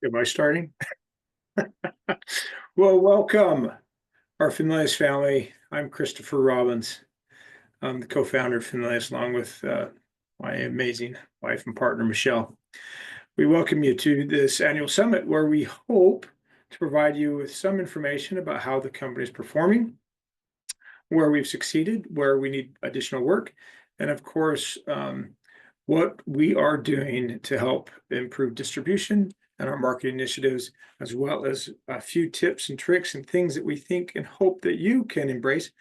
Am I starting? Well, welcome, our Familius family. I'm Christopher Robbins. I'm the co-founder of Familius, along with my amazing wife and partner, Michelle. We welcome you to this annual summit where we hope to provide you with some information about how the company is performing, where we've succeeded, where we need additional work, and of course, what we are doing to help improve distribution and our marketing initiatives, as well as a few tips and tricks and things that we think and hope that you can embrace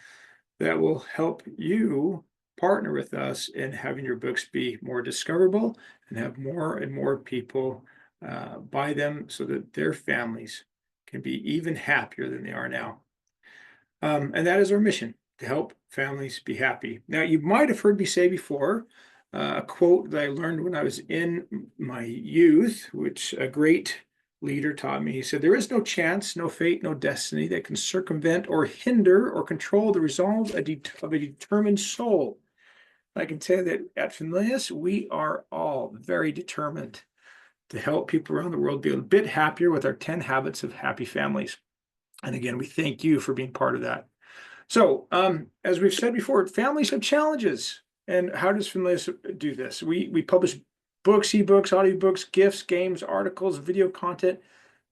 that will help you partner with us in having your books be more discoverable and have more and more people buy them so that their families can be even happier than they are now. And that is our mission, to help families be happy. Now, you might have heard me say before a quote that I learned when I was in my youth, which a great leader taught me. He said, "There is no chance, no fate, no destiny that can circumvent or hinder or control the resolve of a determined soul." I can tell you that at Familius, we are all very determined to help people around the world be a bit happier with our 10 habits of happy families. And again, we thank you for being part of that. So, as we've said before, families have challenges. And how does Familius do this? We publish books, ebooks, audiobooks, gifts, games, articles, video content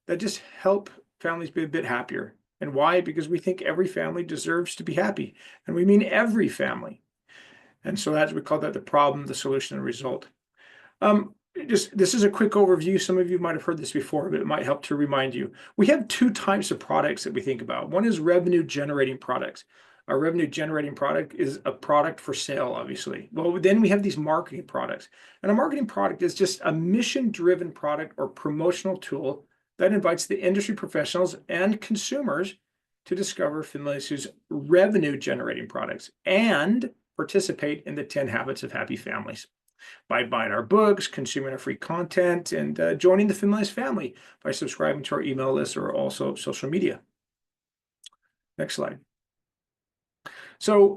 that just help families be a bit happier. And why? Because we think every family deserves to be happy. And we mean every family. And so that's we call that the problem, the solution, and result. This is a quick overview. Some of you might have heard this before, but it might help to remind you. We have two types of products that we think about. One is revenue generating products. A revenue generating product is a product for sale, obviously. Well, then we have these marketing products. And a marketing product is just a mission-driven product or promotional tool that invites the industry professionals and consumers to discover Familius' revenue generating products and participate in the 10 habits of happy families by buying our books, consuming our free content, and joining the Familius family by subscribing to our email list or also social media. Next slide. So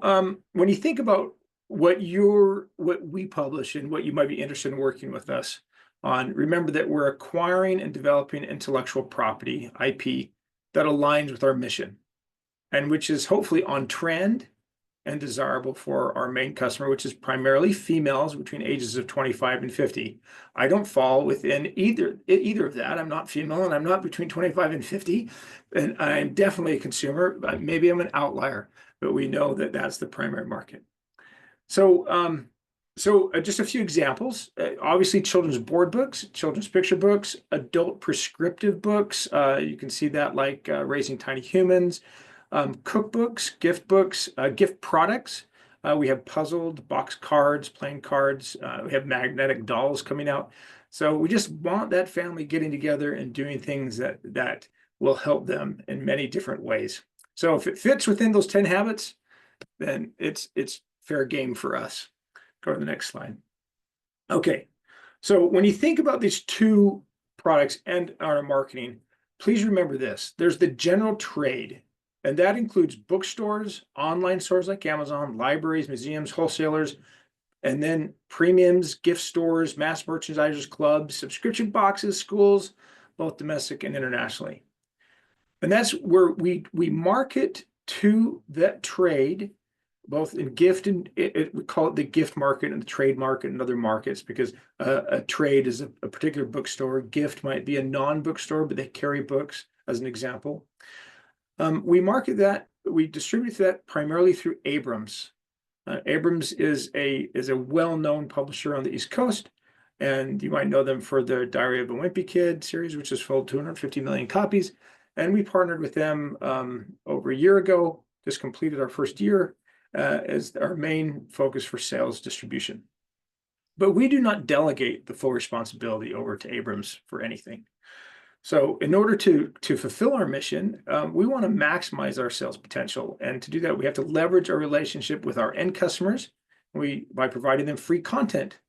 when you think about what we publish and what you might be interested in working with us on, remember that we're acquiring and developing intellectual property, IP, that aligns with our mission and which is hopefully on trend and desirable for our main customer, which is primarily females between ages of 25 and 50. I don't fall within either of that. I'm not female and I'm not between 25 and 50, and I'm definitely a consumer. Maybe I'm an outlier, but we know that that's the primary market. So, just a few examples. Obviously, children's board books, children's picture books, adult prescriptive books. You can see that like Raising Tiny Humans. Cookbooks, gift books, gift products. We have puzzled box cards, playing cards. We have magnetic dolls coming out. So we just want that family getting together and doing things that will help them in many different ways. So if it fits within those 10 habits, then it's fair game for us. Go to the next slide. Okay, so when you think about these two products and our marketing, please remember this. There's the general trade. And that includes bookstores, online stores like Amazon, libraries, museums, wholesalers, and then premiums, gift stores, mass merchandisers, clubs, subscription boxes, schools, both domestic and internationally. And that's where we market to that trade, both in gift and we call it the gift market and the trade market and other markets, because a trade is a particular bookstore. Gift might be a non-bookstore, but they carry books as an example. We market that, we distribute that primarily through Abrams. Abrams is a well-known publisher on the East Coast, and you might know them for their Diary of a Wimpy Kid series, which has sold 250 million copies. And we partnered with them over a year ago, just completed our first year as our main focus for sales distribution. But we do not delegate the full responsibility over to Abrams for anything. So in order to fulfill our mission, we want to maximize our sales potential. And to do that, we have to leverage our relationship with our end customers by providing them free content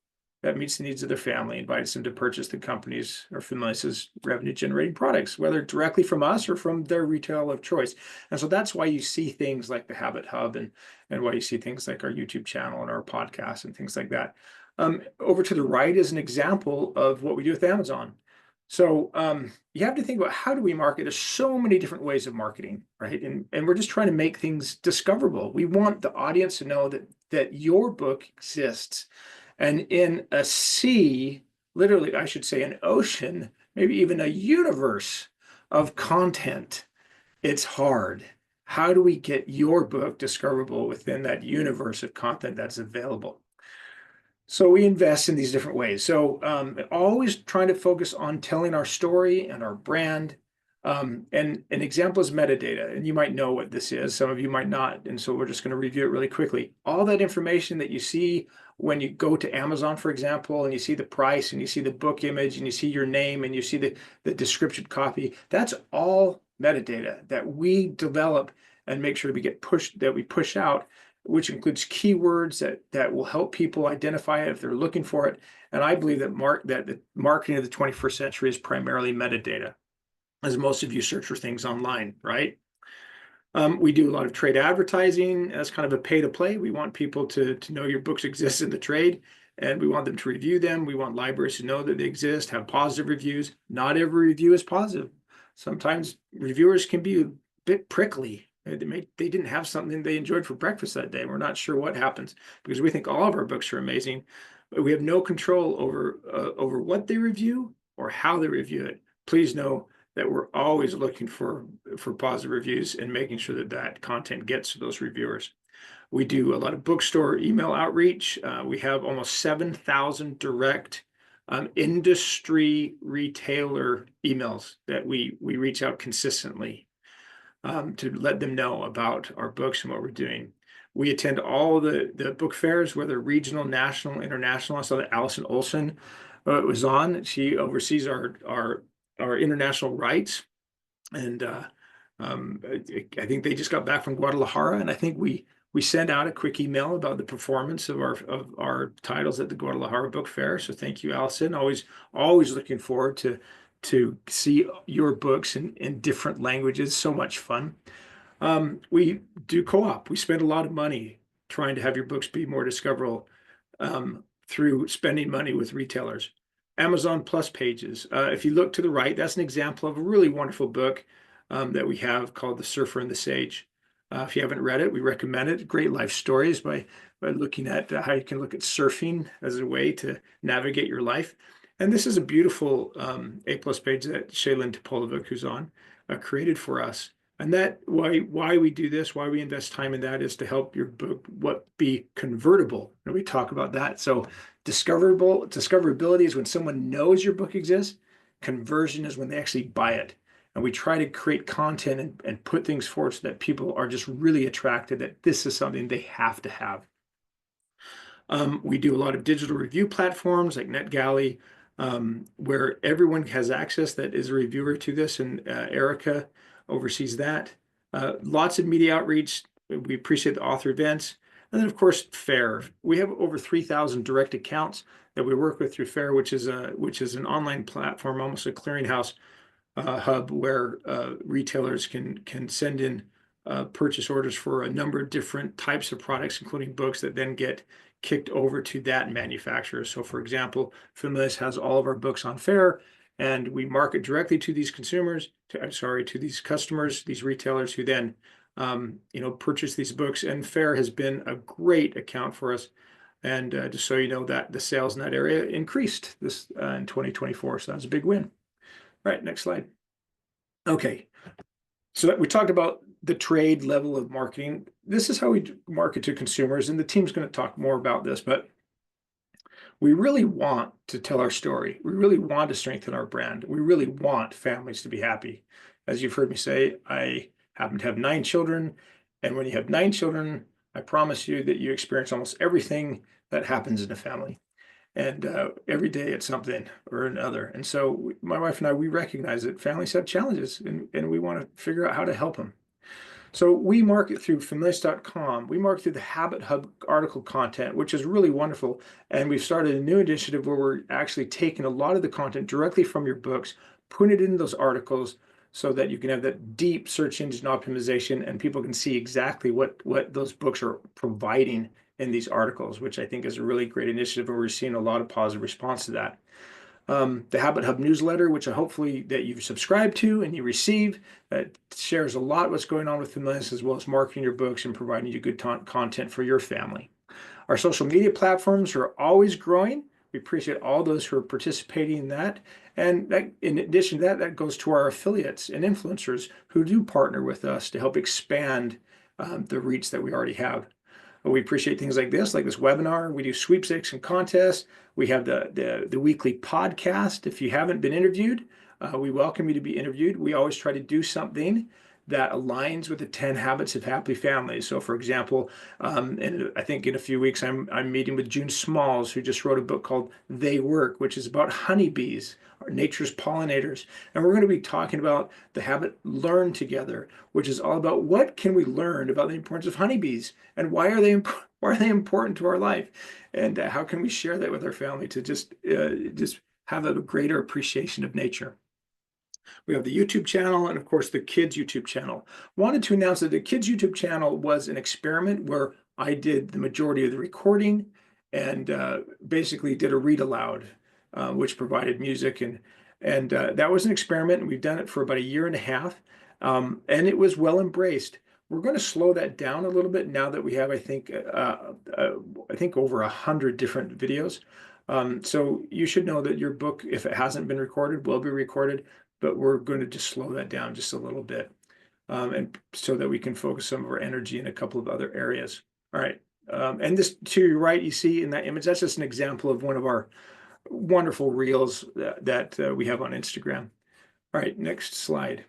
that meets the needs of their family, invites them to purchase the company's or Familius' revenue-generating products, whether directly from us or from their retail of choice. And so that's why you see things like the Habit Hub and why you see things like our YouTube channel and our podcast and things like that. Over to the right is an example of what we do with Amazon. So you have to think about, how do we market? There's so many different ways of marketing, right? And we're just trying to make things discoverable. We want the audience to know that your book exists. And in a sea, literally, I should say an ocean, maybe even a universe of content, it's hard. How do we get your book discoverable within that universe of content that's available? So we invest in these different ways. So always trying to focus on telling our story and our brand. And an example is metadata, and you might know what this is. Some of you might not, and so we're just going to review it really quickly. All that information that you see when you go to Amazon, for example, and you see the price, and you see the book image, and you see your name, and you see the description copy, that's all metadata that we develop and make sure we push out, which includes keywords that will help people identify it if they're looking for it. And I believe that the marketing of the 21st century is primarily metadata, as most of you search for things online, right? We do a lot of trade advertising as kind of a pay to play. We want people to know your books exist in the trade, and we want them to review them. We want libraries to know that they exist, have positive reviews. Not every review is positive. Sometimes reviewers can be a bit prickly. They didn't have something they enjoyed for breakfast that day. We're not sure what happens, because we think all of our books are amazing, but we have no control over what they review or how they review it. Please know that we're always looking for positive reviews and making sure that content gets to those reviewers. We do a lot of bookstore email outreach. We have almost 7,000 direct industry retailer emails that we reach out consistently to let them know about our books and what we're doing. We attend all the book fairs, whether regional, national, international. I saw that Allison Olson was on. She oversees our international rights. And I think they just got back from Guadalajara, and I think we sent out a quick email about the performance of our titles at the Guadalajara Book Fair. So thank you, Allison. Always looking forward to see your books in different languages. So much fun. We do co-op. We spend a lot of money trying to have your books be more discoverable through spending money with retailers. Amazon Plus pages. If you look to the right, that's an example of a really wonderful book that we have called The Surfer and the Sage. If you haven't read it, we recommend it. Great life stories by looking at how you can look at surfing as a way to navigate your life. And this is a beautiful A+ page that Shaylin Topolovic, who's on, created for us. And that why we do this, why we invest time in that, is to help your book be convertible. And we talk about that. So discoverability is when someone knows your book exists. Conversion is when they actually buy it. And we try to create content and put things forward so that people are just really attracted that this is something they have to have. We do a lot of digital review platforms like NetGalley, where everyone has access that is a reviewer to this, and Erica oversees that. Lots of media outreach. We appreciate the author events. And then, of course, FAIR. We have over 3,000 direct accounts that we work with through FAIR, which is an online platform, almost a clearinghouse hub, where retailers can send in purchase orders for a number of different types of products, including books, that then get kicked over to that manufacturer. So, for example, Familius has all of our books on FAIR, and we market directly to these consumers, to these customers, these retailers, who then purchase these books. And FAIR has been a great account for us. And just so you know, that the sales in that area increased this in 2024. So that's a big win. All right, next slide. Okay, so we talked about the trade level of marketing. This is how we market to consumers, and the team's going to talk more about this, but we really want to tell our story. We really want to strengthen our brand. We really want families to be happy. As you've heard me say, I happen to have 9 children, and when you have 9 children, I promise you that you experience almost everything that happens in a family. And every day it's something or another. And so my wife and I, we recognize that families have challenges, and we want to figure out how to help them. So we market through Familius.com. We market through the Habit Hub article content, which is really wonderful. And we've started a new initiative where we're actually taking a lot of the content directly from your books, putting it into those articles, so that you can have that deep search engine optimization, and people can see exactly what those books are providing in these articles, which I think is a really great initiative, and we're seeing a lot of positive response to that. The Habit Hub newsletter, which I hopefully that you've subscribed to and you receive, that shares a lot what's going on with Familius, as well as marketing your books and providing you good content for your family. Our social media platforms are always growing. We appreciate all those who are participating in that. And that, in addition to that, that goes to our affiliates and influencers who do partner with us to help expand the reach that we already have. We appreciate things like this webinar. We do sweepstakes and contests. We have the weekly podcast. If you haven't been interviewed, we welcome you to be interviewed. We always try to do something that aligns with the 10 habits of happy families. So for example, and I think in a few weeks, I'm meeting with June Smalls, who just wrote a book called They Work, which is about honeybees, nature's pollinators. And we're going to be talking about the habit Learn Together, which is all about what can we learn about the importance of honeybees and why are they important to our life, and how can we share that with our family to just have a greater appreciation of nature. We have the YouTube channel and, of course, the kids YouTube channel. Wanted to announce that the kids YouTube channel was an experiment where I did the majority of the recording and basically did a read aloud, which provided music. And that was an experiment. And we've done it for about 1.5 years. And it was well embraced. We're going to slow that down a little bit now that we have, I think over 100 different videos. So you should know that your book, if it hasn't been recorded, will be recorded. But we're going to just slow that down just a little bit, and so that we can focus some of our energy in a couple of other areas. All right, and this to your right, you see in that image, that's just an example of one of our wonderful reels that we have on Instagram. All right, next slide.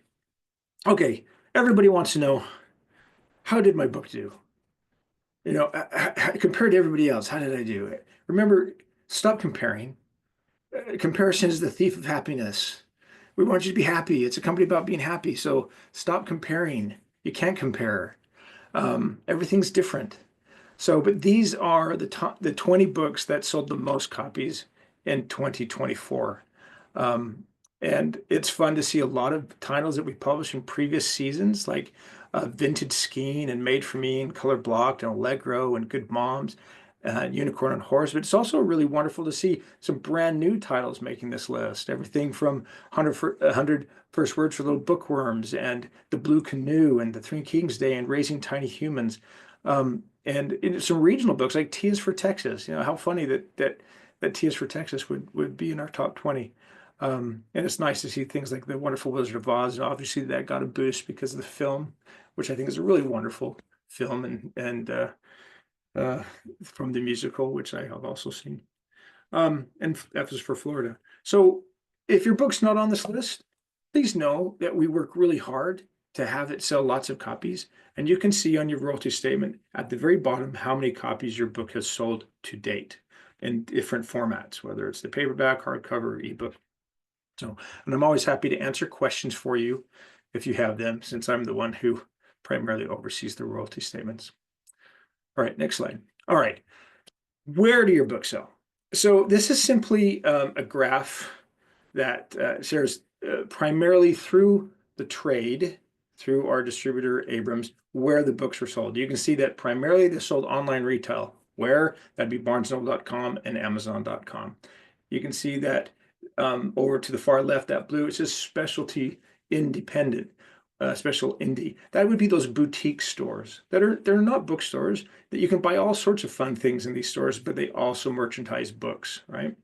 Okay, everybody wants to know, how did my book do? You know, compared to everybody else, how did I do? Remember, stop comparing. Comparison is the thief of happiness. We want you to be happy. It's a company about being happy. So stop comparing. You can't compare. Everything's different. So, but these are the 20 books that sold the most copies in 2024. And it's fun to see a lot of titles that we published in previous seasons, like Vintage Skiing and Made for Me and Color Blocked and Allegro and Good Moms. Unicorn on Horse, but it's also really wonderful to see some brand new titles making this list. Everything from 100 First Words for Little Bookworms and The Blue Canoe and The Three Kings Day and Raising Tiny Humans. And some regional books like T is for Texas. You know, how funny that T is for Texas would be in our top 20. And it's nice to see things like The Wonderful Wizard of Oz. And obviously that got a boost because of the film, which I think is a really wonderful film, and from the musical, which I have also seen. And that was for Florida. So if your book's not on this list, please know that we work really hard to have it sell lots of copies. And you can see on your royalty statement at the very bottom how many copies your book has sold to date in different formats, whether it's the paperback, hardcover, ebook. So, and I'm always happy to answer questions for you if you have them, since I'm the one who primarily oversees the royalty statements. All right, next slide. All right, where do your books sell? So this is simply a graph that shares primarily through the trade, through our distributor Abrams, where the books were sold. You can see that primarily they're sold online retail, where that'd be barnesandnoble.com and amazon.com. You can see that over to the far left, that blue, it says specialty independent. Special indie. That would be those boutique stores they're not bookstores, that you can buy all sorts of fun things in these stores, but they also merchandise books, right?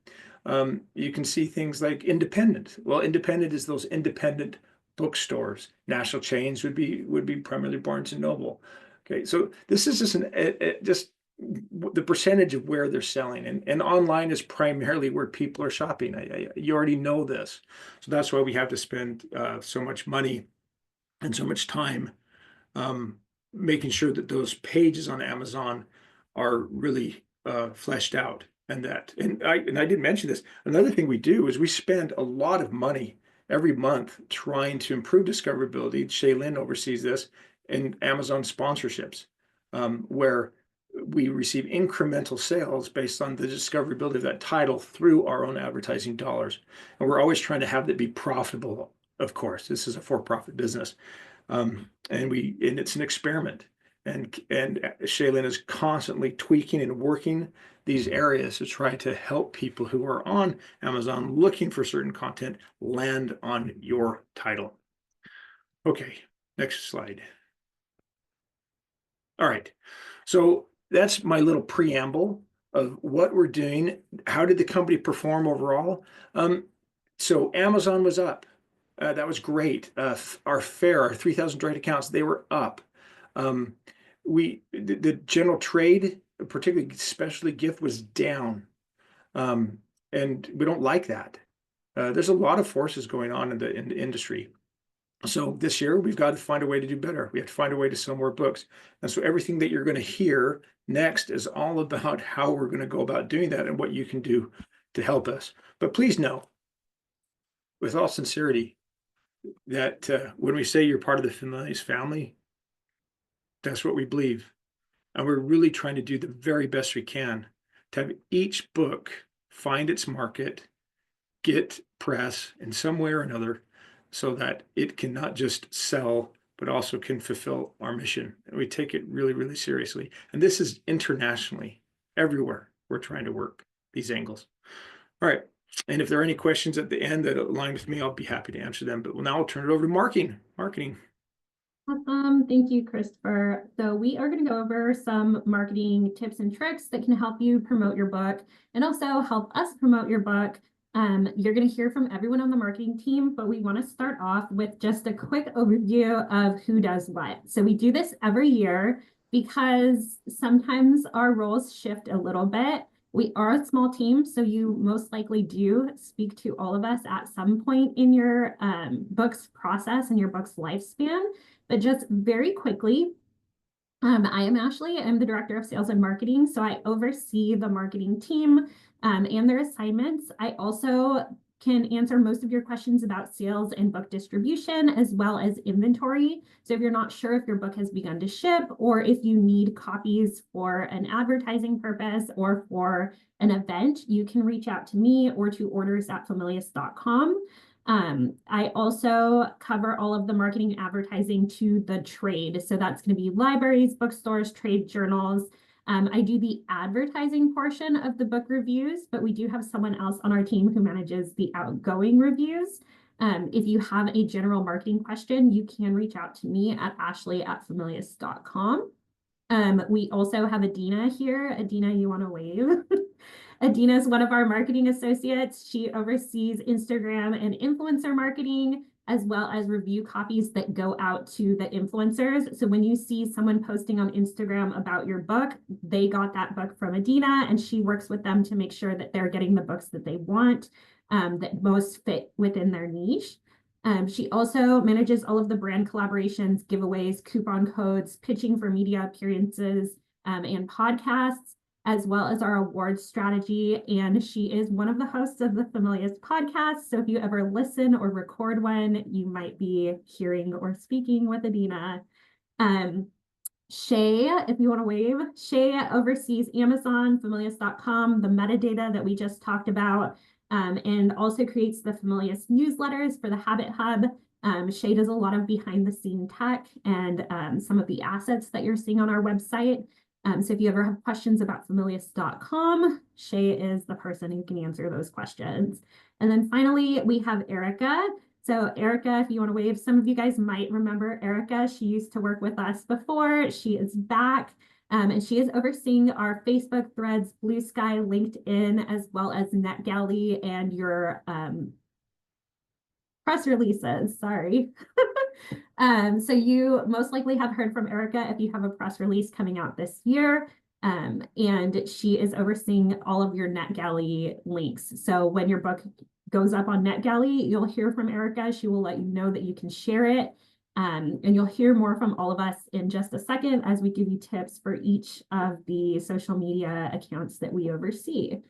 You can see things like independent. Well, independent is those independent bookstores. National chains would be primarily Barnes and Noble. Okay, so this is just the percentage of where they're selling, and online is primarily where people are shopping. You already know this, so that's why we have to spend so much money and so much time making sure that those pages on Amazon are really fleshed out. And I did mention this. Another thing we do is we spend a lot of money every month trying to improve discoverability. Shaylin oversees this in Amazon sponsorships, where we receive incremental sales based on the discoverability of that title through our own advertising dollars. And we're always trying to have that be profitable. Of course, this is a for-profit business, and it's an experiment. and Shaylin is constantly tweaking and working these areas to try to help people who are on Amazon looking for certain content land on your title. Okay, next slide. All right, so that's my little preamble of what we're doing. How did the company perform overall? So Amazon was up. That was great. Our 3,000 direct accounts, they were up. The general trade, particularly specialty gift, was down. And we don't like that. There's a lot of forces going on in the industry. So this year we've got to find a way to do better. We have to find a way to sell more books. And so everything that you're going to hear next is all about how we're going to go about doing that and what you can do to help us. But please know, with all sincerity, that when we say you're part of the Familius family, that's what we believe. And we're really trying to do the very best we can to have each book find its market, get press in some way or another, so that it can not just sell, but also can fulfill our mission. And we take it really, really seriously. And this is internationally, everywhere we're trying to work these angles. All right. And if there are any questions at the end that align with me, I'll be happy to answer them. But now I'll turn it over to marketing. Awesome. Thank you, Christopher. So we are going to go over some marketing tips and tricks that can help you promote your book and also help us promote your book. You're going to hear from everyone on the marketing team, but we want to start off with just a quick overview of who does what. So we do this every year because sometimes our roles shift a little bit. We are a small team, so you most likely do speak to all of us at some point in your book's process and your book's lifespan. But just very quickly, I am Ashley. I'm the Director of Sales and Marketing, so I oversee the marketing team and their assignments. I also can answer most of your questions about sales and book distribution, as well as inventory. So if you're not sure if your book has begun to ship, or if you need copies for an advertising purpose or for an event, you can reach out to me or to orders@familius.com. I also cover all of the marketing and advertising to the trade. So that's going to be libraries, bookstores, trade journals. I do the advertising portion of the book reviews, but we do have someone else on our team who manages the outgoing reviews. If you have a general marketing question, you can reach out to me at ashley@familius.com. We also have Adina here. Adina, you want to wave? Adina is one of our marketing associates. She oversees Instagram and influencer marketing, as well as review copies that go out to the influencers. So when you see someone posting on Instagram about your book, they got that book from Adina, and she works with them to make sure that they're getting the books that they want, that most fit within their niche. She also manages all of the brand collaborations, giveaways, coupon codes, pitching for media appearances, and podcasts, as well as our awards strategy. And she is one of the hosts of the Familius podcast. So if you ever listen or record one, you might be hearing or speaking with Adina. Shay, if you want to wave, Shay oversees Amazon, Familius.com, the metadata that we just talked about, and also creates the Familius newsletters for the Habit Hub. Shay does a lot of behind the scene tech and some of the assets that you're seeing on our website. So if you ever have questions about Familius.com, Shay is the person who can answer those questions. And then finally, we have Erica. So Erica, if you want to wave, some of you guys might remember Erica. She used to work with us before. She is back. And she is overseeing our Facebook, Threads, Blue Sky, LinkedIn, as well as NetGalley and your press releases, sorry. So you most likely have heard from Erica if you have a press release coming out this year. And she is overseeing all of your NetGalley links. So when your book goes up on NetGalley, you'll hear from Erica. She will let you know that you can share it. And you'll hear more from all of us in just a second as we give you tips for each of the social media accounts that we oversee.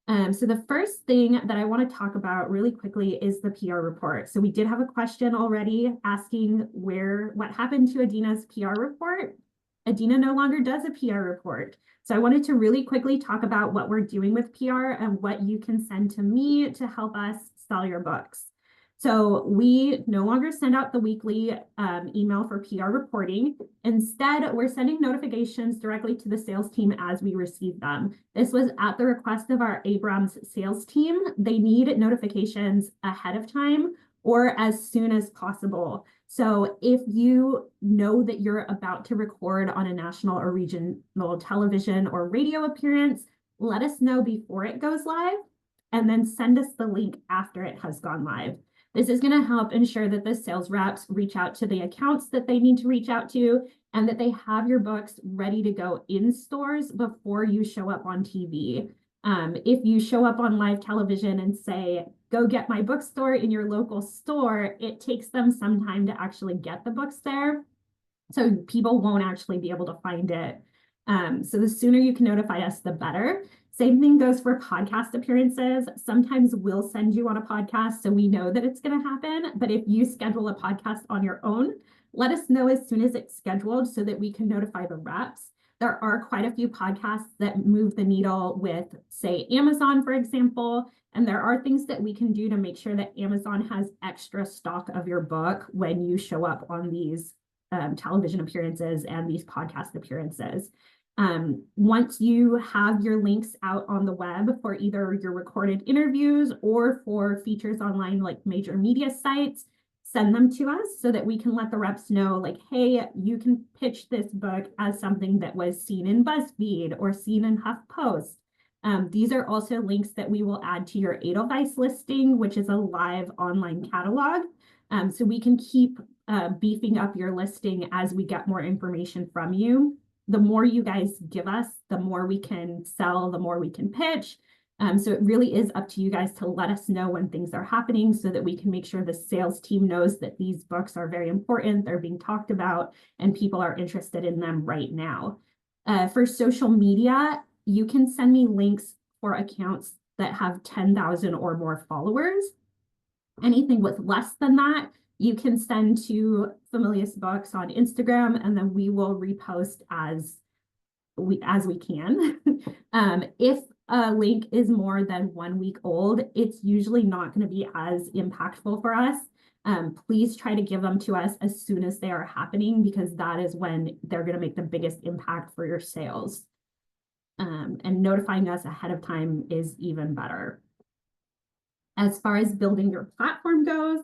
So the first thing that I want to talk about really quickly is the PR report. So we did have a question already asking what happened to Adina's PR report. Adina no longer does a PR report. So I wanted to really quickly talk about what we're doing with PR and what you can send to me to help us sell your books. So we no longer send out the weekly email for PR reporting. Instead, we're sending notifications directly to the sales team as we receive them. This was at the request of our Abrams sales team. They need notifications ahead of time or as soon as possible. So if you know that you're about to record on a national or regional television or radio appearance, let us know before it goes live and then send us the link after it has gone live. This is going to help ensure that the sales reps reach out to the accounts that they need to reach out to and that they have your books ready to go in stores before you show up on TV. If you show up on live television and say, go get my bookstore in your local store, it takes them some time to actually get the books there. So people won't actually be able to find it. So the sooner you can notify us, the better. Same thing goes for podcast appearances. Sometimes we'll send you on a podcast so we know that it's going to happen. But if you schedule a podcast on your own, let us know as soon as it's scheduled so that we can notify the reps. There are quite a few podcasts that move the needle with, say, Amazon, for example. And there are things that we can do to make sure that Amazon has extra stock of your book when you show up on these television appearances and these podcast appearances. Once you have your links out on the web for either your recorded interviews or for features online like major media sites, send them to us so that we can let the reps know, like, hey, you can pitch this book as something that was seen in BuzzFeed or seen in HuffPost. These are also links that we will add to your Edelweiss listing, which is a live online catalog. So we can keep beefing up your listing as we get more information from you. The more you guys give us, the more we can sell, the more we can pitch. So it really is up to you guys to let us know when things are happening so that we can make sure the sales team knows that these books are very important, they're being talked about, and people are interested in them right now. For social media, you can send me links for accounts that have 10,000 or more followers. Anything with less than that, you can send to Familius Books on Instagram, and then we will repost as we can. If a link is more than 1 week old, it's usually not going to be as impactful for us. Please try to give them to us as soon as they are happening, because that is when they're going to make the biggest impact for your sales. And notifying us ahead of time is even better. As far as building your platform goes,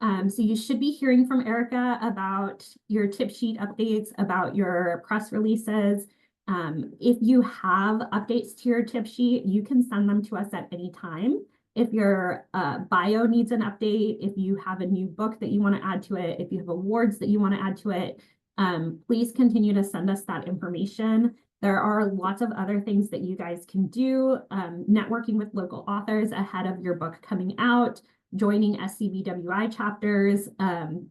so you should be hearing from Erica about your tip sheet updates, about your press releases. If you have updates to your tip sheet, you can send them to us at any time. If your bio needs an update, if you have a new book that you want to add to it, if you have awards that you want to add to it, please continue to send us that information. There are lots of other things that you guys can do, networking with local authors ahead of your book coming out, joining SCBWI chapters,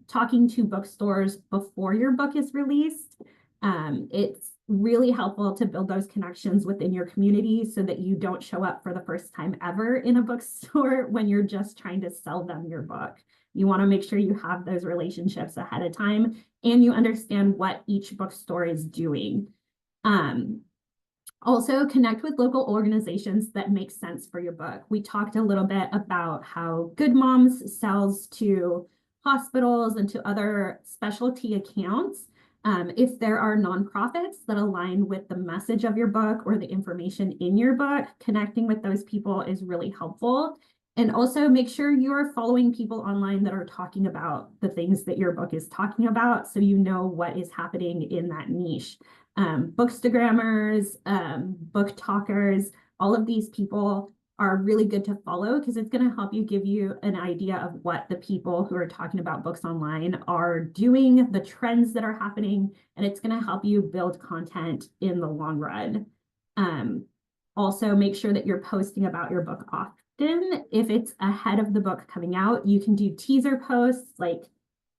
talking to bookstores before your book is released. It's really helpful to build those connections within your community so that you don't show up for the first time ever in a bookstore when you're just trying to sell them your book. You want to make sure you have those relationships ahead of time and you understand what each bookstore is doing. Also connect with local organizations that make sense for your book. We talked a little bit about how Good Moms sells to hospitals and to other specialty accounts. If there are nonprofits that align with the message of your book or the information in your book, connecting with those people is really helpful. And also make sure you are following people online that are talking about the things that your book is talking about, so you know what is happening in that niche. Bookstagrammers, book talkers, all of these people are really good to follow because it's going to help you give you an idea of what the people who are talking about books online are doing, the trends that are happening, and it's going to help you build content in the long run. Also, make sure that you're posting about your book often. If it's ahead of the book coming out, you can do teaser posts like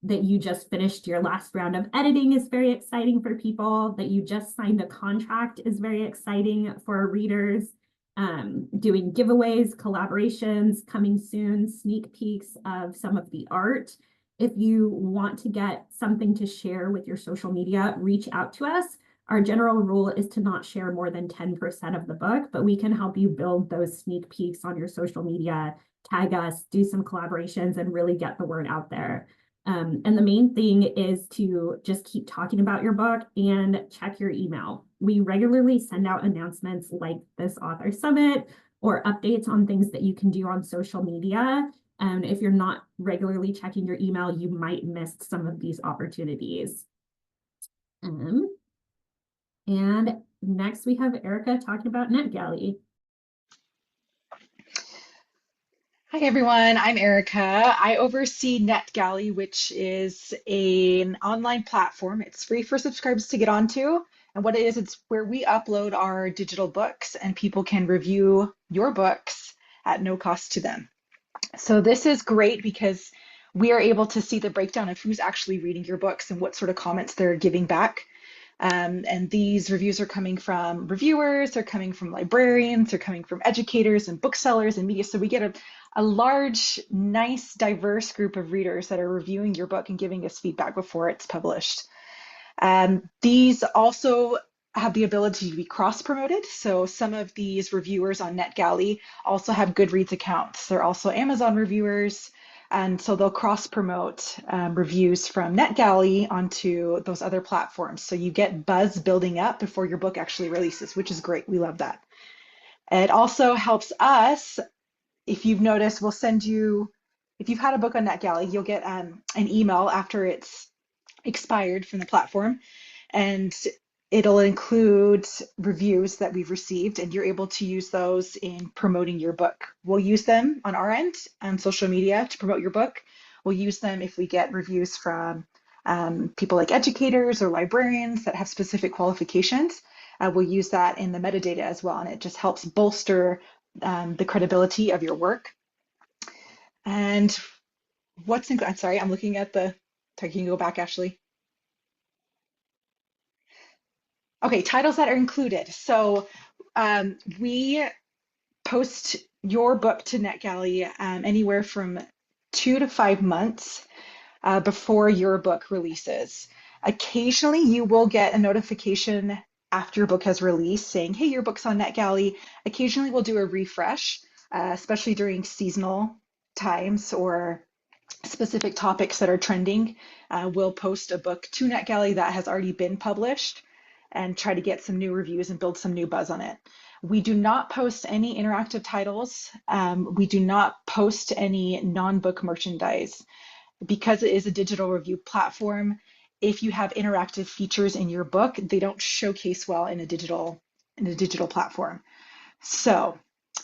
that you just finished your last round of editing is very exciting for people, that you just signed a contract is very exciting for readers. Doing giveaways, collaborations coming soon, sneak peeks of some of the art. If you want to get something to share with your social media, reach out to us. Our general rule is to not share more than 10% of the book, but we can help you build those sneak peeks on your social media, tag us, do some collaborations, and really get the word out there. And the main thing is to just keep talking about your book and check your email. We regularly send out announcements like this author summit or updates on things that you can do on social media. And if you're not regularly checking your email, you might miss some of these opportunities. And next we have Erica talking about NetGalley. Hi everyone, I'm Erica. I oversee NetGalley, which is an online platform. It's free for subscribers to get onto. And what it is, it's where we upload our digital books and people can review your books at no cost to them. So this is great because we are able to see the breakdown of who's actually reading your books and what sort of comments they're giving back. And these reviews are coming from reviewers, they're coming from librarians, they're coming from educators and booksellers and media. So we get a large, nice, diverse group of readers that are reviewing your book and giving us feedback before it's published. These also have the ability to be cross-promoted. So some of these reviewers on NetGalley also have Goodreads accounts. They're also Amazon reviewers. And so they'll cross-promote reviews from NetGalley onto those other platforms. So you get buzz building up before your book actually releases, which is great. We love that. It also helps us, if you've noticed, we'll send you, if you've had a book on NetGalley, you'll get an email after it's expired from the platform. And it'll include reviews that we've received, and you're able to use those in promoting your book. We'll use them on our end on social media to promote your book. We'll use them if we get reviews from people like educators or librarians that have specific qualifications. We'll use that in the metadata as well, and it just helps bolster the credibility of your work. And I'm sorry, I'm looking at the, can you go back, Ashley? Okay, titles that are included. So we post your book to NetGalley anywhere from 2 to 5 months before your book releases. Occasionally, you will get a notification after your book has released saying, hey, your book's on NetGalley. Occasionally, we'll do a refresh, especially during seasonal times or specific topics that are trending. We'll post a book to NetGalley that has already been published and try to get some new reviews and build some new buzz on it. We do not post any interactive titles. We do not post any non-book merchandise. Because it is a digital review platform, if you have interactive features in your book, they don't showcase well in a digital platform. So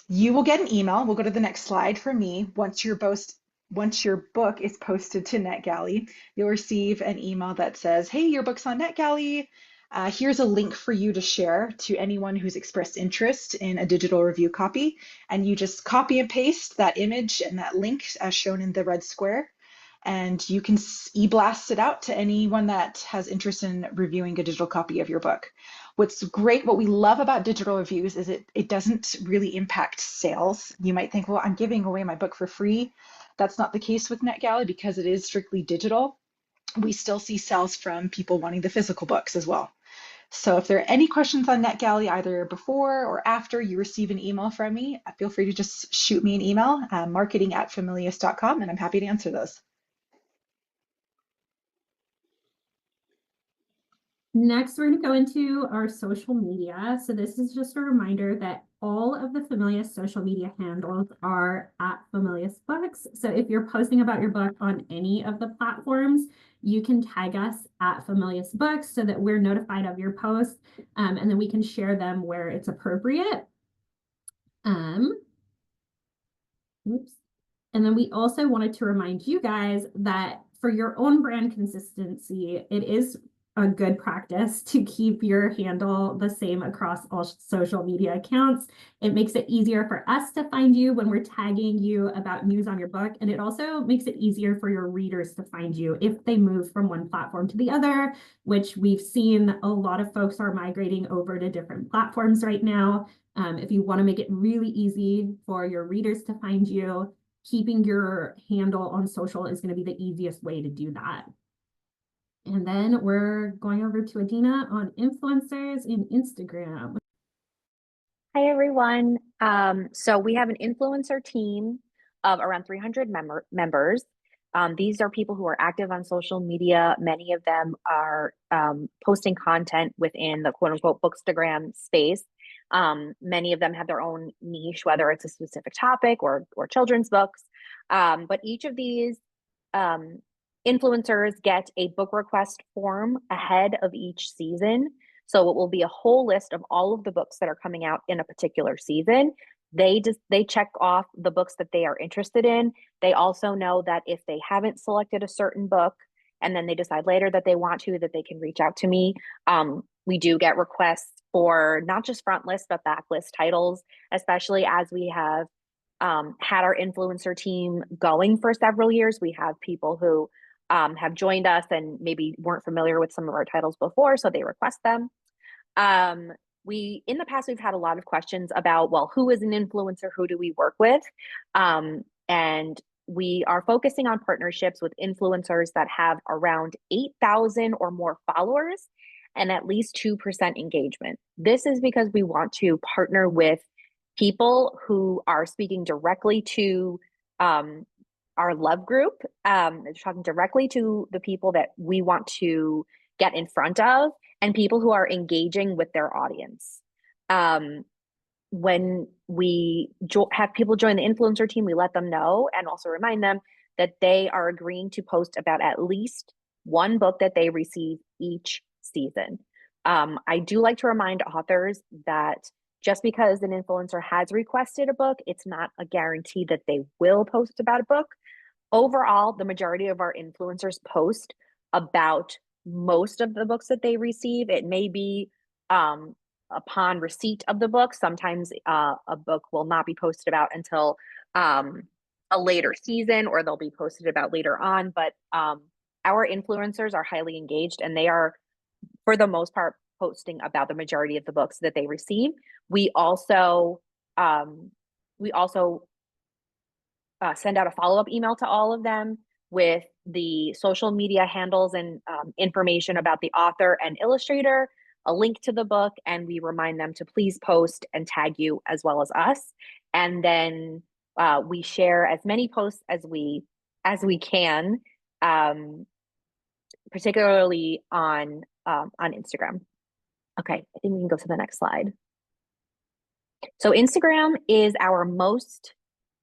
you will get an email. We'll go to the next slide for me. Once your book is posted to NetGalley, you'll receive an email that says, hey, your book's on NetGalley. Here's a link for you to share to anyone who's expressed interest in a digital review copy. And you just copy and paste that image and that link as shown in the red square. And you can e-blast it out to anyone that has interest in reviewing a digital copy of your book. What's great, what we love about digital reviews is it doesn't really impact sales. You might think, well, I'm giving away my book for free. That's not the case with NetGalley because it is strictly digital. We still see sales from people wanting the physical books as well. So if there are any questions on NetGalley, either before or after you receive an email from me, feel free to just shoot me an email, marketing@familius.com, and I'm happy to answer those. Next, we're going to go into our social media. So this is just a reminder that all of the Familius social media handles are @Familius Books. So if you're posting about your book on any of the platforms, you can tag us @Familius Books so that we're notified of your post, and then we can share them where it's appropriate. Oops. And then we also wanted to remind you guys that for your own brand consistency, it is a good practice to keep your handle the same across all social media accounts. It makes it easier for us to find you when we're tagging you about news on your book. And it also makes it easier for your readers to find you if they move from one platform to the other, which we've seen a lot of folks are migrating over to different platforms right now. If you want to make it really easy for your readers to find you, keeping your handle on social is going to be the easiest way to do that. And then we're going over to Adina on influencers in Instagram. Hi, everyone. So we have an influencer team of around 300 members. These are people who are active on social media. Many of them are posting content within the quote unquote bookstagram space. Many of them have their own niche, whether it's a specific topic or children's books. But each of these influencers get a book request form ahead of each season. So it will be a whole list of all of the books that are coming out in a particular season. They check off the books that they are interested in. They also know that if they haven't selected a certain book and then they decide later that they want to, that they can reach out to me. We do get requests for not just front list, but backlist titles, especially as we have had our influencer team going for several years. We have people who have joined us and maybe weren't familiar with some of our titles before, so they request them. In the past, we've had a lot of questions about, well, who is an influencer? Who do we work with? And we are focusing on partnerships with influencers that have around 8,000 or more followers and at least 2% engagement. This is because we want to partner with people who are speaking directly to our love group, talking directly to the people that we want to get in front of and people who are engaging with their audience. When we have people join the influencer team, we let them know and also remind them that they are agreeing to post about at least one book that they receive each season. I do like to remind authors that just because an influencer has requested a book, it's not a guarantee that they will post about a book. Overall, the majority of our influencers post about most of the books that they receive. It may be upon receipt of the book. Sometimes a book will not be posted about until a later season, or they'll be posted about later on. But our influencers are highly engaged, and they are, for the most part, posting about the majority of the books that they receive. We also send out a follow-up email to all of them with the social media handles and information about the author and illustrator, a link to the book, and we remind them to please post and tag you as well as us. And then we share as many posts as we can, particularly on Instagram. Okay, I think we can go to the next slide. So Instagram is our most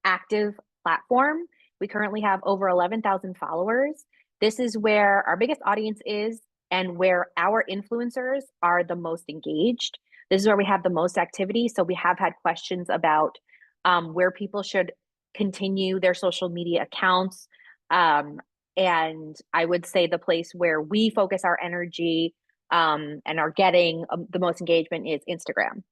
active platform. We currently have over 11,000 followers. This is where our biggest audience is and where our influencers are the most engaged. This is where we have the most activity. So we have had questions about where people should continue their social media accounts. And I would say the place where we focus our energy and are getting the most engagement is Instagram.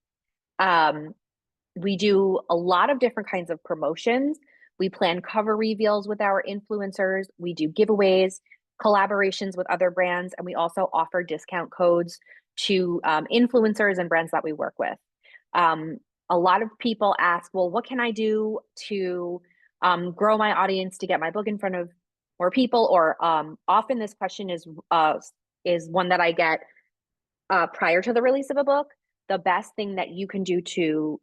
We do a lot of different kinds of promotions. We plan cover reveals with our influencers. We do giveaways, collaborations with other brands, and we also offer discount codes to influencers and brands that we work with. A lot of people ask, well, what can I do to grow my audience, to get my book in front of more people? Or often this question is one that I get prior to the release of a book. The best thing that you can do to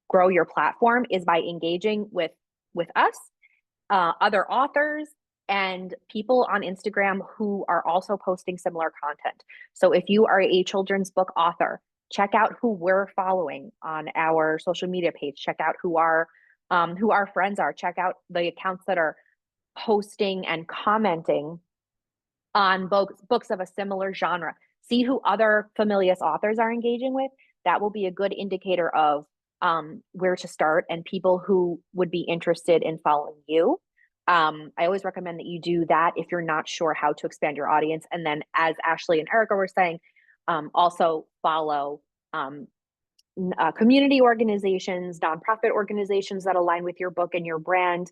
grow your platform is by engaging with us, other authors, and people on Instagram who are also posting similar content. So if you are a children's book author, check out who we're following on our social media page. Check out who our friends are. Check out the accounts that are posting and commenting on books of a similar genre. See who other Familius authors are engaging with. That will be a good indicator of where to start and people who would be interested in following you. I always recommend that you do that if you're not sure how to expand your audience. And then, as Ashley and Erica were saying, also follow community organizations, nonprofit organizations that align with your book and your brand.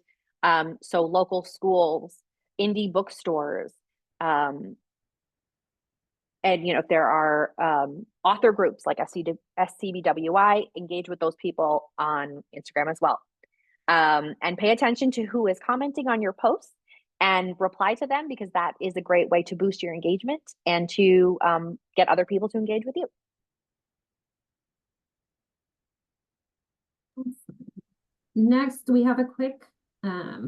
So local schools, indie bookstores, and if there are author groups like SCBWI, engage with those people on Instagram as well. And pay attention to who is commenting on your posts and reply to them, because that is a great way to boost your engagement and to get other people to engage with you. Next, we have a quick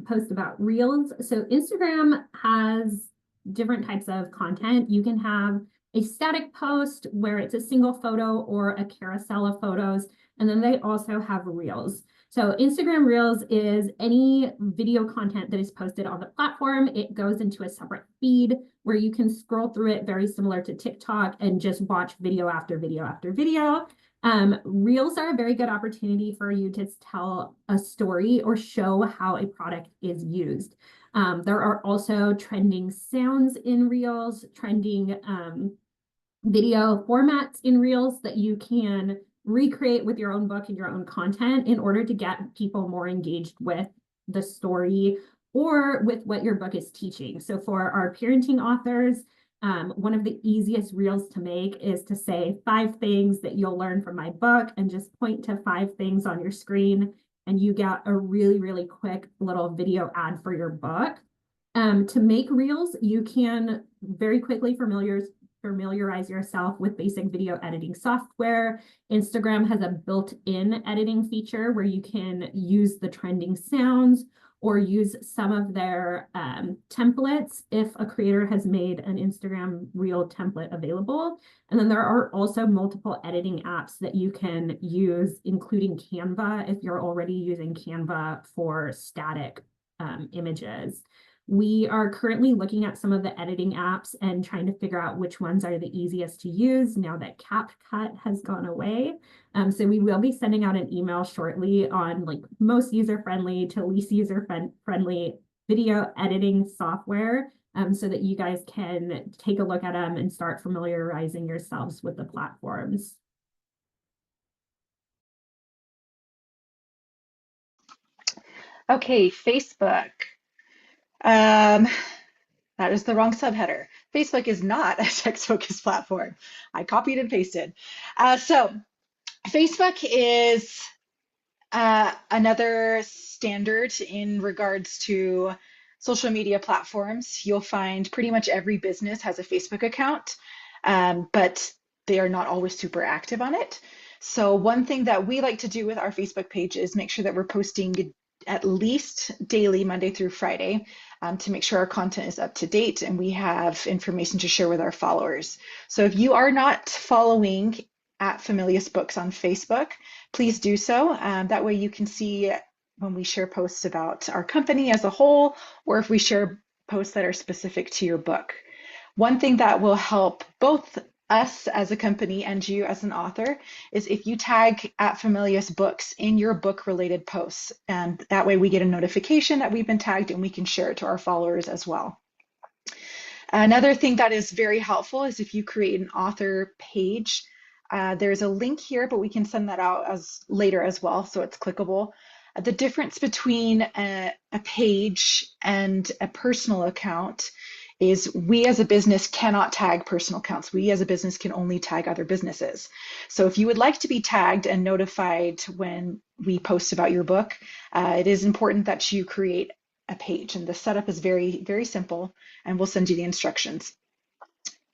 post about Reels. So Instagram has different types of content. You can have a static post where it's a single photo or a carousel of photos, and then they also have Reels. So Instagram Reels is any video content that is posted on the platform. It goes into a separate feed where you can scroll through it, very similar to TikTok, and just watch video after video after video. Reels are a very good opportunity for you to tell a story or show how a product is used. There are also trending sounds in Reels, trending video formats in Reels that you can recreate with your own book and your own content in order to get people more engaged with the story or with what your book is teaching. So for our parenting authors, one of the easiest Reels to make is to say 5 things that you'll learn from my book and just point to 5 things on your screen, and you get a really, really quick little video ad for your book. To make Reels, you can very quickly familiarize yourself with basic video editing software. Instagram has a built-in editing feature where you can use the trending sounds or use some of their templates if a creator has made an Instagram Reel template available. And then there are also multiple editing apps that you can use, including Canva, if you're already using Canva for static images. We are currently looking at some of the editing apps and trying to figure out which ones are the easiest to use now that CapCut has gone away. So we will be sending out an email shortly on like most user-friendly to least user-friendly video editing software, so that you guys can take a look at them and start familiarizing yourselves with the platforms. Okay, Facebook. That is the wrong subheader. Facebook is not a text-focused platform. I copied and pasted. So Facebook is another standard in regards to social media platforms. You'll find pretty much every business has a Facebook account, but they are not always super active on it. So one thing that we like to do with our Facebook page is make sure that we're posting at least daily, Monday through Friday, to make sure our content is up to date and we have information to share with our followers. So if you are not following at Familius Books on Facebook, please do so. That way you can see when we share posts about our company as a whole, or if we share posts that are specific to your book. One thing that will help both us as a company and you as an author is if you tag at Familius Books in your book related posts, and that way we get a notification that we've been tagged and we can share it to our followers as well. Another thing that is very helpful is if you create an author page. There's a link here, but we can send that out as later as well, so it's clickable. The difference between a page and a personal account is we as a business cannot tag personal accounts. We as a business can only tag other businesses. So if you would like to be tagged and notified when we post about your book, it is important that you create a page. And the setup is very, very simple, and we'll send you the instructions.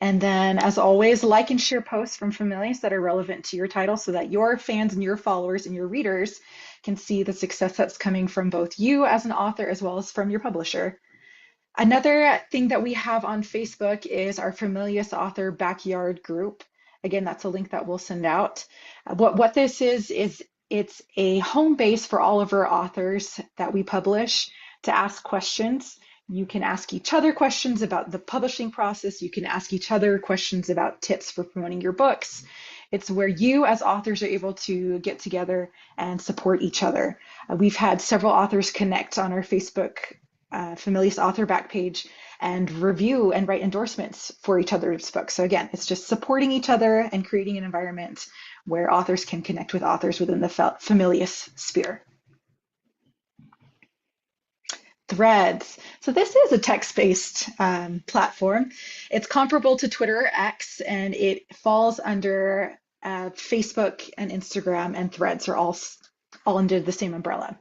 And then, as always, like and share posts from Familius that are relevant to your title so that your fans and your followers and your readers can see the success that's coming from both you as an author as well as from your publisher. Another thing that we have on Facebook is our Familius Author Backyard group. Again, that's a link that we'll send out. What this is it's a home base for all of our authors that we publish to ask questions. You can ask each other questions about the publishing process. You can ask each other questions about tips for promoting your books. It's where you as authors are able to get together and support each other. We've had several authors connect on our Facebook Familius Author back page and review and write endorsements for each other's books. So again, it's just supporting each other and creating an environment where authors can connect with authors within the Familius sphere. Threads. So this is a text-based platform. It's comparable to Twitter, X, and it falls under Facebook and Instagram, and Threads are all under the same umbrella.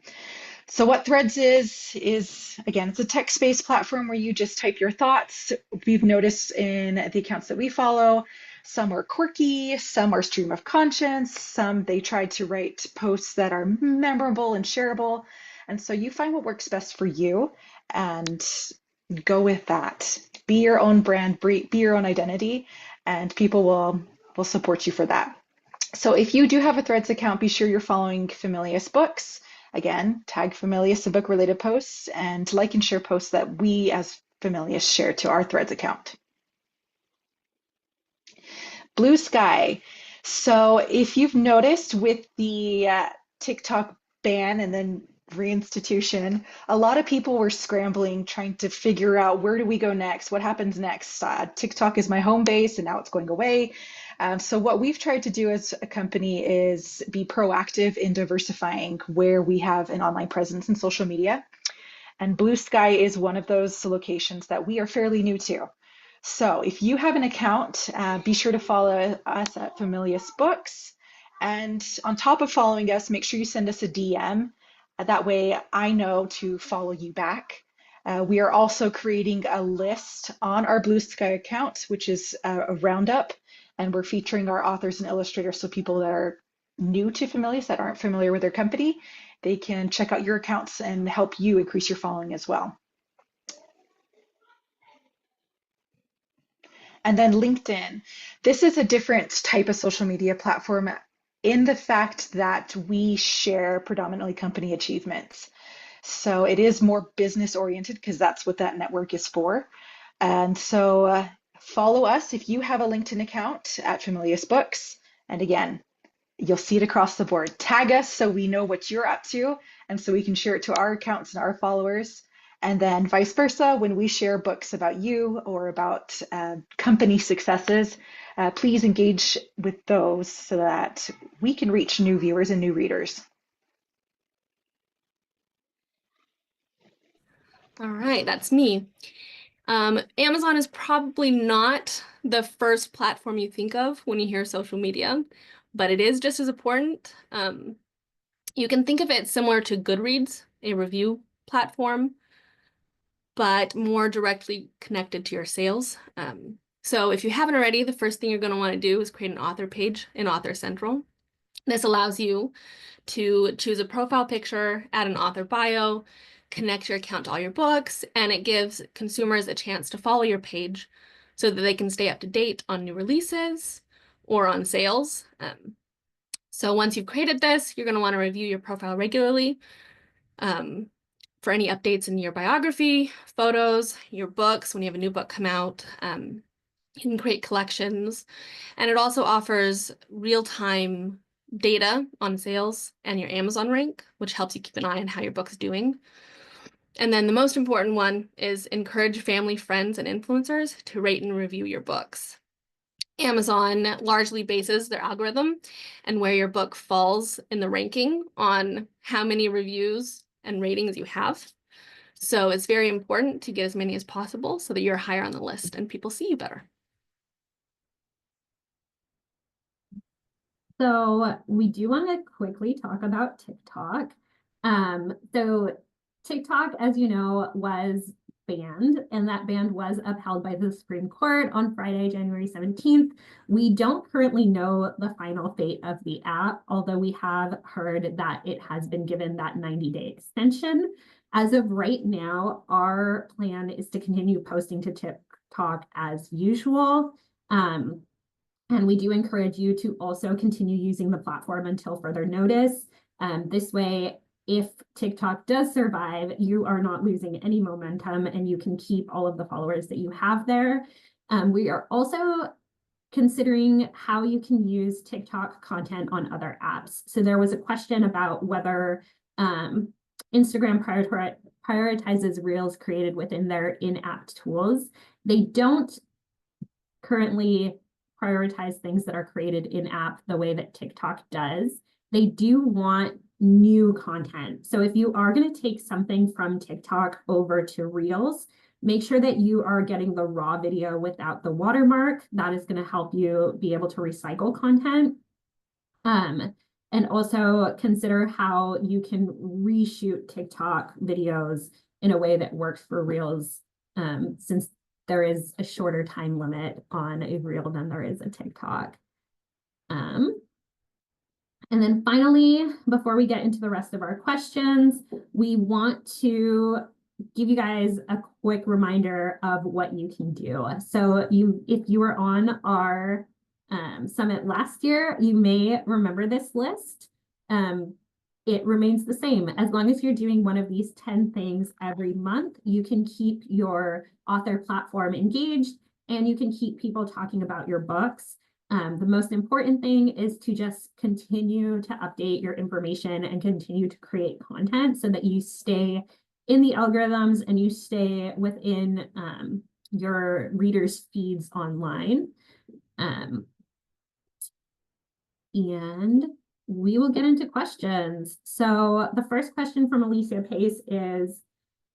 So what Threads is again, it's a text-based platform where you just type your thoughts. We've noticed in the accounts that we follow, some are quirky, some are stream of conscience, some they try to write posts that are memorable and shareable. And so you find what works best for you and go with that. Be your own brand, be your own identity, and people will support you for that. So if you do have a Threads account, be sure you're following Familius Books. Again, tag Familius in book-related posts and like and share posts that we as Familius share to our Threads account. Blue Sky. So if you've noticed with the TikTok ban and then reinstitution, a lot of people were scrambling, trying to figure out where do we go next? What happens next? TikTok is my home base and now it's going away. So what we've tried to do as a company is be proactive in diversifying where we have an online presence in social media. And Blue Sky is one of those locations that we are fairly new to. So if you have an account, be sure to follow us at Familius Books. And on top of following us, make sure you send us a DM. That way I know to follow you back. We are also creating a list on our Blue Sky account, which is a roundup. And we're featuring our authors and illustrators, so people that are new to Familius, that aren't familiar with their company, they can check out your accounts and help you increase your following as well. And then LinkedIn. This is a different type of social media platform in the fact that we share predominantly company achievements. So it is more business oriented because that's what that network is for. And so follow us if you have a LinkedIn account at Familius Books. And again, you'll see it across the board. Tag us so we know what you're up to and so we can share it to our accounts and our followers. And then vice versa, when we share books about you or about company successes, please engage with those so that we can reach new viewers and new readers. All right, that's me. Amazon is probably not the first platform you think of when you hear social media, but it is just as important. You can think of it similar to Goodreads, a review platform, but more directly connected to your sales. So if you haven't already, the first thing you're going to want to do is create an author page in Author Central. This allows you to choose a profile picture, add an author bio, connect your account to all your books, and it gives consumers a chance to follow your page so that they can stay up to date on new releases or on sales. So once you've created this, you're going to want to review your profile regularly for any updates in your biography, photos, your books, when you have a new book come out. You can create collections, and it also offers real-time data on sales and your Amazon rank, which helps you keep an eye on how your book's doing. And then the most important one is encourage family, friends, and influencers to rate and review your books. Amazon largely bases their algorithm and where your book falls in the ranking on how many reviews and ratings you have. So it's very important to get as many as possible so that you're higher on the list and people see you better. So we do want to quickly talk about TikTok. So TikTok, as you know, was banned, and that ban was upheld by the Supreme Court on Friday, January 17th. We don't currently know the final fate of the app, although we have heard that it has been given that 90-day extension. As of right now, our plan is to continue posting to TikTok as usual. And we do encourage you to also continue using the platform until further notice. This way, if TikTok does survive, you are not losing any momentum and you can keep all of the followers that you have there. We are also considering how you can use TikTok content on other apps. So there was a question about whether Instagram prioritizes Reels created within their in-app tools. They don't currently prioritize things that are created in-app the way that TikTok does. They do want new content. So if you are going to take something from TikTok over to Reels, make sure that you are getting the raw video without the watermark. That is going to help you be able to recycle content. And and also consider how you can reshoot TikTok videos in a way that works for Reels, since there is a shorter time limit on a Reel than there is a TikTok. And then finally, before we get into the rest of our questions, we want to give you guys a quick reminder of what you can do. So if you were on our summit last year, you may remember this list. It remains the same. As long as you're doing one of these 10 things every month, you can keep your author platform engaged and you can keep people talking about your books. The most important thing is to just continue to update your information and continue to create content so that you stay in the algorithms and you stay within your readers' feeds online. And we will get into questions. So the first question from Alicia Pace is,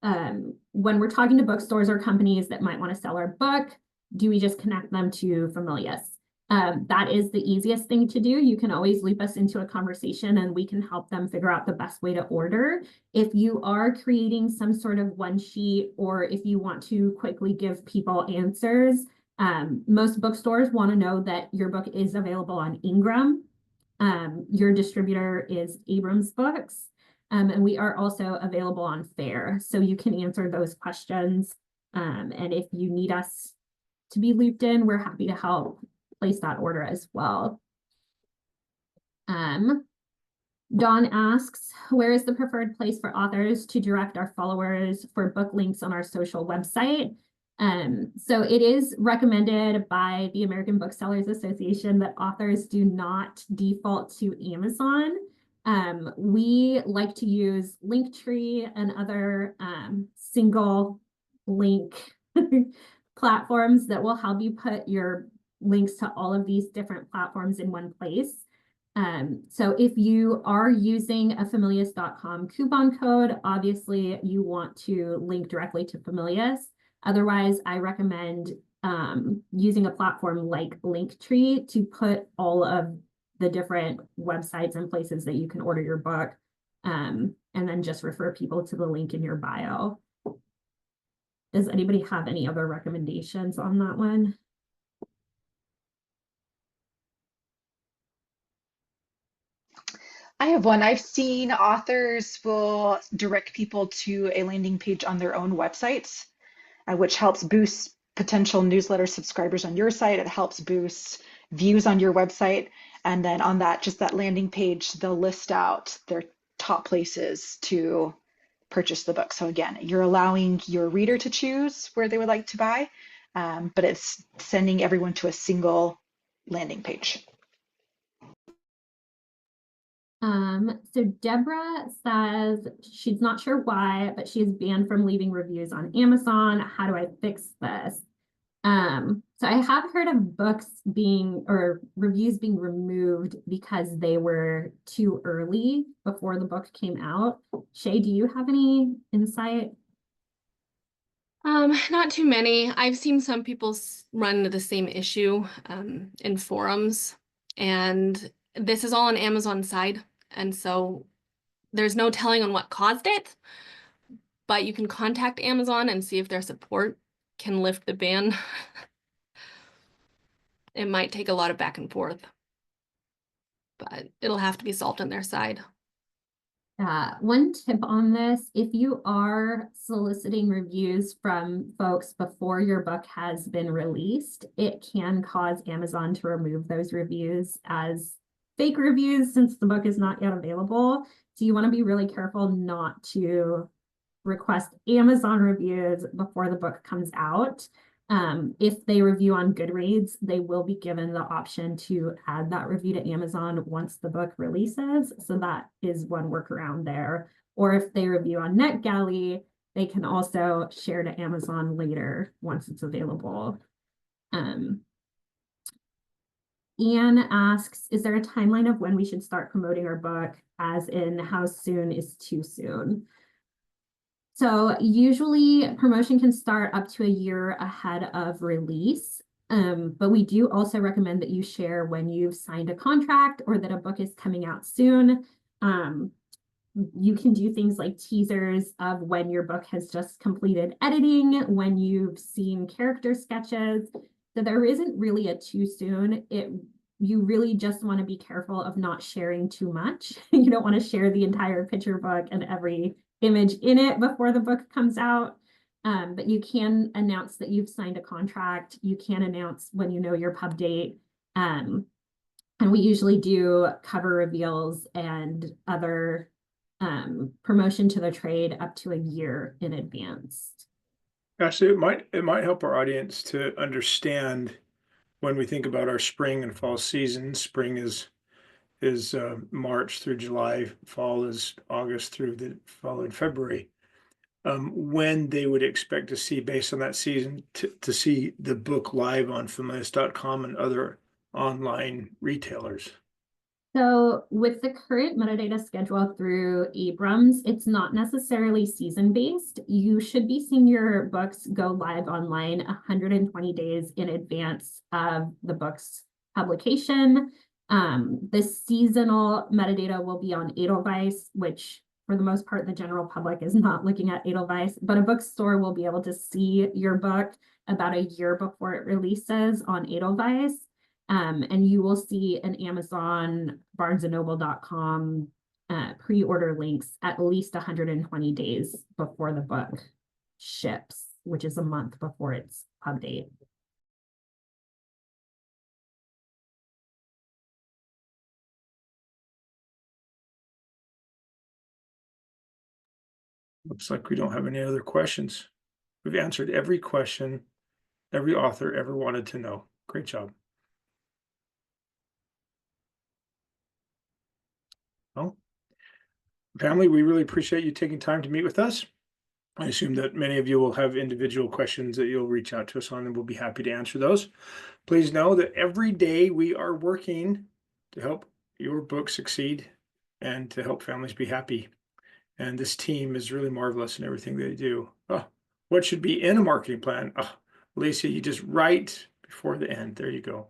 when we're talking to bookstores or companies that might want to sell our book, do we just connect them to Familius? That is the easiest thing to do. You can always loop us into a conversation and we can help them figure out the best way to order. If you are creating some sort of one sheet, or if you want to quickly give people answers, most bookstores want to know that your book is available on Ingram. Your distributor is Abrams Books, and we are also available on Fair, so you can answer those questions. And if you need us to be looped in, we're happy to help place that order as well. Dawn asks, where is the preferred place for authors to direct our followers for book links on our social website? So it is recommended by the American Booksellers Association that authors do not default to Amazon. We like to use Linktree and other single link platforms that will help you put your links to all of these different platforms in one place. So if you are using a Familius.com coupon code, obviously you want to link directly to Familius. Otherwise, I recommend using a platform like Linktree to put all of the different websites and places that you can order your book, and then just refer people to the link in your bio. Does anybody have any other recommendations on that one? I have one. I've seen authors will direct people to a landing page on their own websites, which helps boost potential newsletter subscribers on your site. It helps boost views on your website. And then on that, just that landing page, they'll list out their top places to purchase the book. So again, you're allowing your reader to choose where they would like to buy, but it's sending everyone to a single landing page. So Deborah says she's not sure why, but she's banned from leaving reviews on Amazon. How do I fix this? So I have heard of books being, or reviews being removed because they were too early before the book came out. Shay, do you have any insight? Not too many. I've seen some people run into the same issue in forums, and this is all on Amazon's side, and so there's no telling on what caused it, but you can contact Amazon and see if their support can lift the ban. It might take a lot of back and forth, but it'll have to be solved on their side. One tip on this, if you are soliciting reviews from folks before your book has been released, it can cause Amazon to remove those reviews as fake reviews since the book is not yet available. So you want to be really careful not to request Amazon reviews before the book comes out. If they review on Goodreads, they will be given the option to add that review to Amazon once the book releases. So that is one workaround there. Or if they review on NetGalley, they can also share to Amazon later once it's available. Anne asks, is there a timeline of when we should start promoting our book, as in how soon is too soon? So usually promotion can start up to a year ahead of release. But we do also recommend that you share when you've signed a contract or that a book is coming out soon. You can do things like teasers of when your book has just completed editing, when you've seen character sketches. So there isn't really a too soon. You really just want to be careful of not sharing too much. You don't want to share the entire picture book and every image in it before the book comes out. But you can announce that you've signed a contract. You can announce when you know your pub date. And we usually do cover reveals and other promotion to the trade up to a year in advance. Actually, it might help our audience to understand when we think about our spring and fall season. Spring is March through July, fall is August through the following February. When they would expect to see, based on that season, to see the book live on Familius.com and other online retailers. So with the current metadata schedule through Abrams, it's not necessarily season-based. You should be seeing your books go live online 120 days in advance of the book's publication. The seasonal metadata will be on Edelweiss, which for the most part, the general public is not looking at Edelweiss, but a bookstore will be able to see your book about a year before it releases on Edelweiss. And you will see an Amazon, barnesandnoble.com pre-order links at least 120 days before the book ships, which is a month before its pub date. Looks like we don't have any other questions. We've answered every question every author ever wanted to know. Great job. Well, family, we really appreciate you taking time to meet with us. I assume that many of you will have individual questions that you'll reach out to us on, and we'll be happy to answer those. Please know that every day we are working to help your book succeed and to help families be happy. And this team is really marvelous in everything they do. Oh, what should be in a marketing plan? Oh, Lisa, you just write before the end. There you go.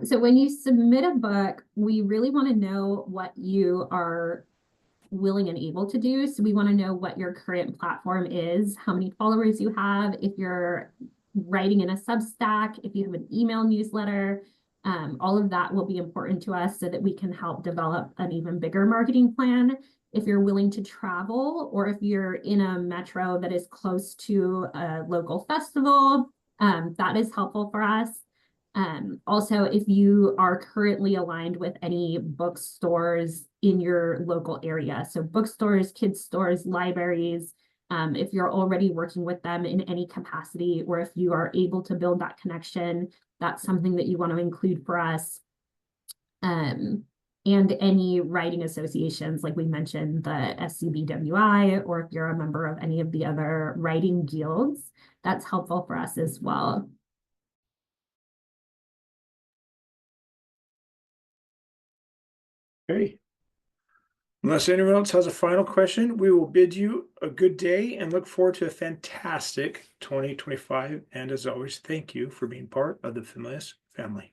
So when you submit a book, we really want to know what you are willing and able to do. So we want to know what your current platform is, how many followers you have, if you're writing in a Substack, if you have an email newsletter, all of that will be important to us so that we can help develop an even bigger marketing plan. If you're willing to travel, or if you're in a metro that is close to a local festival, that is helpful for us. Also, if you are currently aligned with any bookstores in your local area, so bookstores, kids stores, libraries, if you're already working with them in any capacity, or if you are able to build that connection, that's something that you want to include for us. And any writing associations, like we mentioned, the SCBWI, or if you're a member of any of the other writing guilds, that's helpful for us as well. Okay. Unless anyone else has a final question, we will bid you a good day and look forward to a fantastic 2025. And as always, thank you for being part of the Familius family.